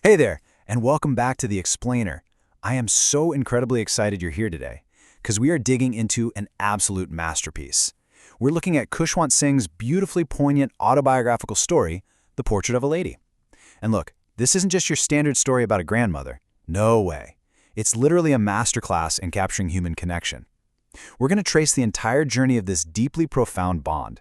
Hey there, and welcome back to The Explainer. I am so incredibly excited you're here today, because we are digging into an absolute masterpiece. We're looking at Khushwant Singh's beautifully poignant autobiographical story, The Portrait of a Lady. And look, this isn't just your standard story about a grandmother. No way. It's literally a masterclass in capturing human connection. We're going to trace the entire journey of this deeply profound bond.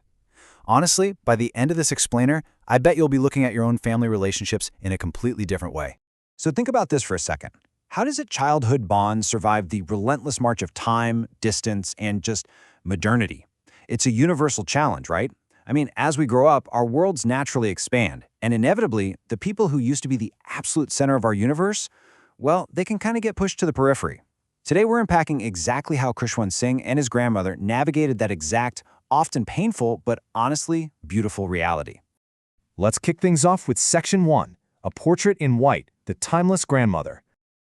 Honestly, by the end of this explainer, I bet you'll be looking at your own family relationships in a completely different way. So think about this for a second. How does a childhood bond survive the relentless march of time, distance, and just modernity? It's a universal challenge, right? I mean, as we grow up, our worlds naturally expand, and inevitably, the people who used to be the absolute center of our universe, well, they can kind of get pushed to the periphery. Today, we're unpacking exactly how Khushwant Singh and his grandmother navigated that exact, often painful, but honestly beautiful reality. Let's kick things off with Section 1, A Portrait in White, the Timeless Grandmother.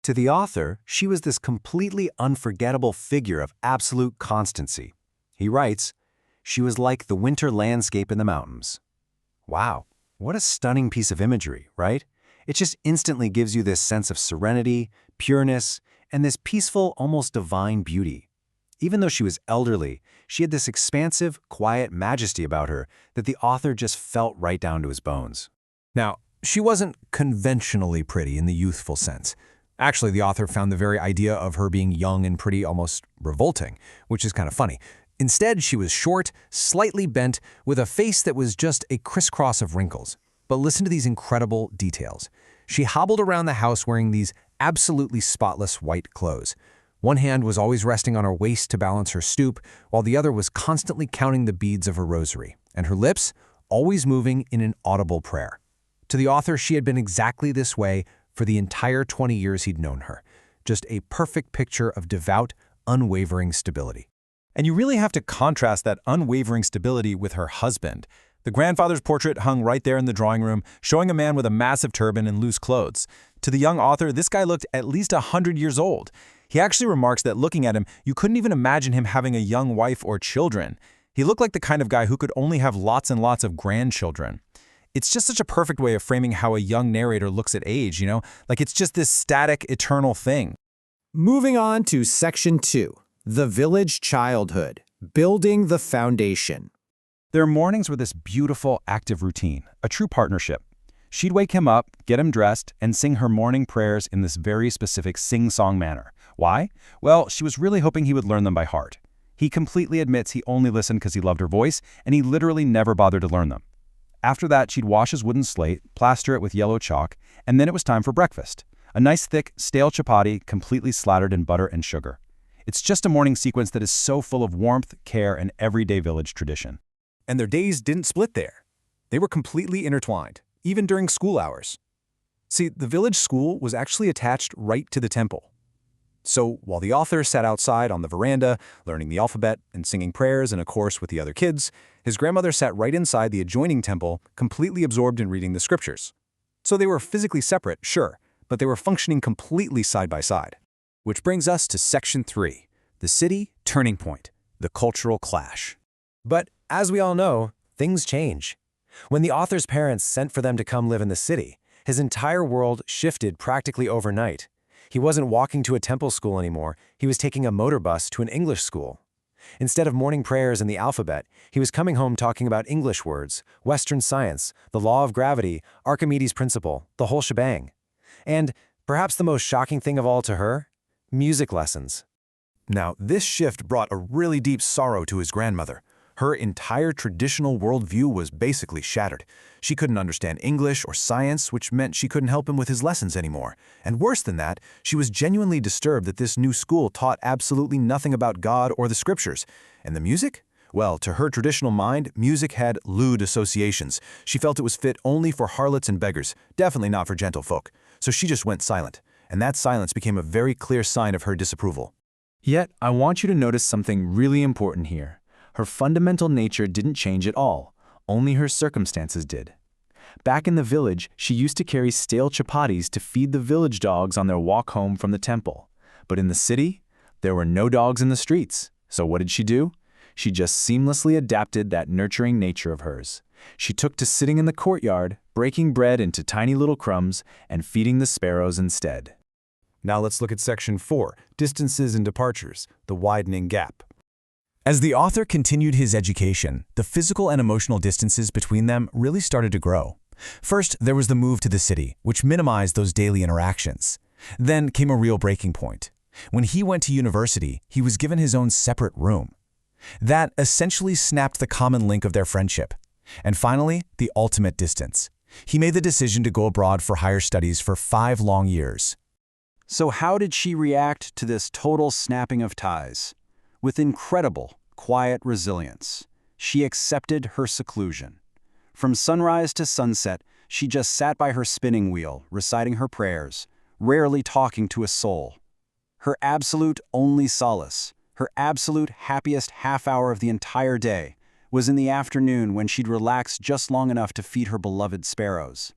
To the author, she was this completely unforgettable figure of absolute constancy. He writes, "She was like the winter landscape in the mountains." Wow, what a stunning piece of imagery, right? It just instantly gives you this sense of serenity, pureness, and this peaceful, almost divine beauty. Even though she was elderly, she had this expansive, quiet majesty about her that the author just felt right down to his bones. Now, she wasn't conventionally pretty in the youthful sense. Actually, the author found the very idea of her being young and pretty almost revolting, which is kind of funny. Instead, she was short, slightly bent, with a face that was just a crisscross of wrinkles. But listen to these incredible details. She hobbled around the house wearing these absolutely spotless white clothes. One hand was always resting on her waist to balance her stoop, while the other was constantly counting the beads of her rosary, and her lips always moving in an audible prayer. To the author, she had been exactly this way for the entire 20 years he'd known her, just a perfect picture of devout, unwavering stability. And you really have to contrast that unwavering stability with her husband. The grandfather's portrait hung right there in the drawing room, showing a man with a massive turban and loose clothes. To the young author, this guy looked at least 100 years old. He actually remarks that looking at him, you couldn't even imagine him having a young wife or children. He looked like the kind of guy who could only have lots and lots of grandchildren. It's just such a perfect way of framing how a young narrator looks at age, Like it's just this static, eternal thing. Moving on to Section 2, The Village Childhood, Building the Foundation. Their mornings were this beautiful, active routine, a true partnership. She'd wake him up, get him dressed, and sing her morning prayers in this very specific sing-song manner. Why? Well, she was really hoping he would learn them by heart. He completely admits he only listened because he loved her voice, and he literally never bothered to learn them. After that, she'd wash his wooden slate, plaster it with yellow chalk, and then it was time for breakfast. A nice thick, stale chapati, completely slattered in butter and sugar. It's just a morning sequence that is so full of warmth, care, and everyday village tradition. And their days didn't split there. They were completely intertwined, even during school hours. See, the village school was actually attached right to the temple. So while the author sat outside on the veranda, learning the alphabet and singing prayers in a chorus with the other kids, his grandmother sat right inside the adjoining temple, completely absorbed in reading the scriptures. So they were physically separate, sure, but they were functioning completely side by side. Which brings us to Section 3, The City Turning Point, the Cultural Clash. But as we all know, things change. When the author's parents sent for them to come live in the city, his entire world shifted practically overnight. He wasn't walking to a temple school anymore, he was taking a motor bus to an English school. Instead of morning prayers and the alphabet, he was coming home talking about English words, Western science, the law of gravity, Archimedes' principle, the whole shebang. And perhaps the most shocking thing of all to her, music lessons. Now, this shift brought a really deep sorrow to his grandmother. Her entire traditional worldview was basically shattered. She couldn't understand English or science, which meant she couldn't help him with his lessons anymore. And worse than that, she was genuinely disturbed that this new school taught absolutely nothing about God or the scriptures. And the music? Well, to her traditional mind, music had lewd associations. She felt it was fit only for harlots and beggars, definitely not for gentlefolk. So she just went silent. And that silence became a very clear sign of her disapproval. Yet, I want you to notice something really important here. Her fundamental nature didn't change at all, only her circumstances did. Back in the village, she used to carry stale chapatis to feed the village dogs on their walk home from the temple. But in the city, there were no dogs in the streets. So what did she do? She just seamlessly adapted that nurturing nature of hers. She took to sitting in the courtyard, breaking bread into tiny little crumbs, and feeding the sparrows instead. Now let's look at Section 4, Distances and Departures, the widening gap. As the author continued his education, the physical and emotional distances between them really started to grow. First, there was the move to the city, which minimized those daily interactions. Then came a real breaking point. When he went to university, he was given his own separate room. That essentially snapped the common link of their friendship. And finally, the ultimate distance. He made the decision to go abroad for higher studies for 5 long years. So how did she react to this total snapping of ties? With incredible, quiet resilience, she accepted her seclusion. From sunrise to sunset, she just sat by her spinning wheel, reciting her prayers, rarely talking to a soul. Her absolute only solace, her absolute happiest half hour of the entire day, was in the afternoon when she'd relax just long enough to feed her beloved sparrows.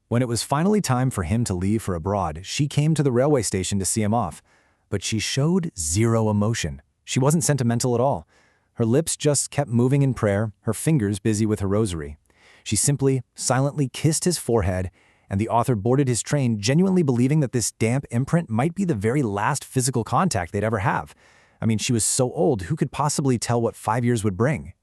When it was finally time for him to leave for abroad, she came to the railway station to see him off. But she showed zero emotion. She wasn't sentimental at all. Her lips just kept moving in prayer, her fingers busy with her rosary. She simply, silently kissed his forehead, and the author boarded his train genuinely believing that this damp imprint might be the very last physical contact they'd ever have. I mean, she was so old, who could possibly tell what 5 years would bring?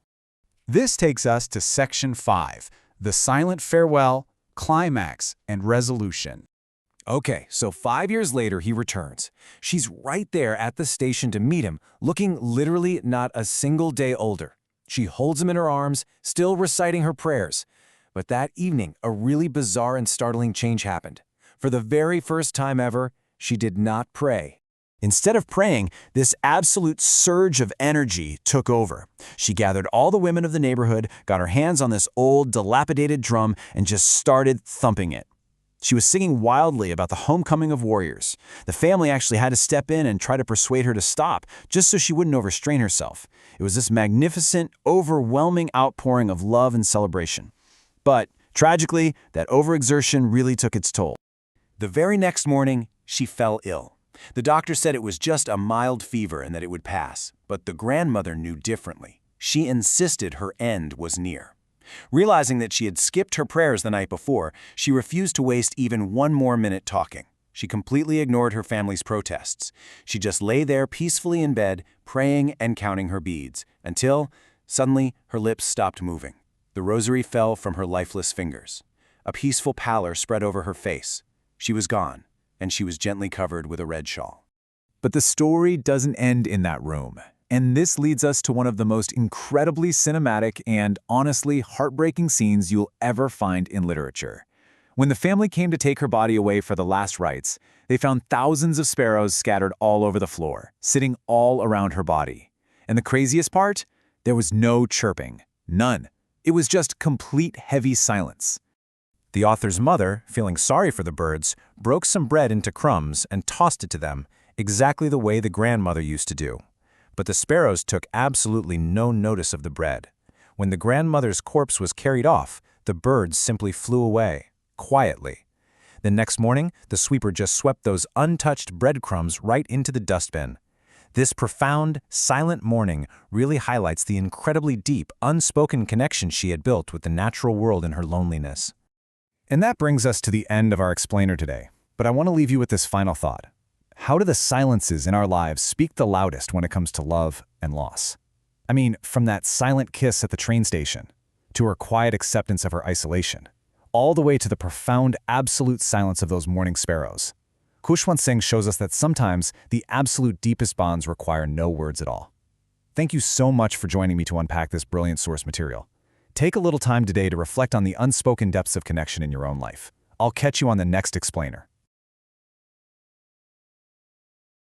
This takes us to Section 5, the silent farewell, climax, and resolution. Okay, so 5 years later, he returns. She's right there at the station to meet him, looking literally not a single day older. She holds him in her arms, still reciting her prayers. But that evening, a really bizarre and startling change happened. For the very first time ever, she did not pray. Instead of praying, this absolute surge of energy took over. She gathered all the women of the neighborhood, got her hands on this old, dilapidated drum, and just started thumping it. She was singing wildly about the homecoming of warriors. The family actually had to step in and try to persuade her to stop, just so she wouldn't overstrain herself. It was this magnificent, overwhelming outpouring of love and celebration. But, tragically, that overexertion really took its toll. The very next morning, she fell ill. The doctor said it was just a mild fever and that it would pass, but the grandmother knew differently. She insisted her end was near. Realizing that she had skipped her prayers the night before, she refused to waste even 1 more minute talking. She completely ignored her family's protests. She just lay there peacefully in bed, praying and counting her beads, until, suddenly, her lips stopped moving. The rosary fell from her lifeless fingers. A peaceful pallor spread over her face. She was gone, and she was gently covered with a red shawl. But the story doesn't end in that room. And this leads us to one of the most incredibly cinematic and honestly heartbreaking scenes you'll ever find in literature. When the family came to take her body away for the last rites, they found thousands of sparrows scattered all over the floor, sitting all around her body. And the craziest part? There was no chirping. None. It was just complete heavy silence. The author's mother, feeling sorry for the birds, broke some bread into crumbs and tossed it to them, exactly the way the grandmother used to do. But the sparrows took absolutely no notice of the bread. When the grandmother's corpse was carried off, the birds simply flew away, quietly. The next morning, the sweeper just swept those untouched breadcrumbs right into the dustbin. This profound, silent mourning really highlights the incredibly deep, unspoken connection she had built with the natural world in her loneliness. And that brings us to the end of our explainer today. But I want to leave you with this final thought. How do the silences in our lives speak the loudest when it comes to love and loss? I mean, from that silent kiss at the train station, to her quiet acceptance of her isolation, all the way to the profound, absolute silence of those mourning sparrows. Khushwant Singh shows us that sometimes the absolute deepest bonds require no words at all. Thank you so much for joining me to unpack this brilliant source material. Take a little time today to reflect on the unspoken depths of connection in your own life. I'll catch you on the next explainer.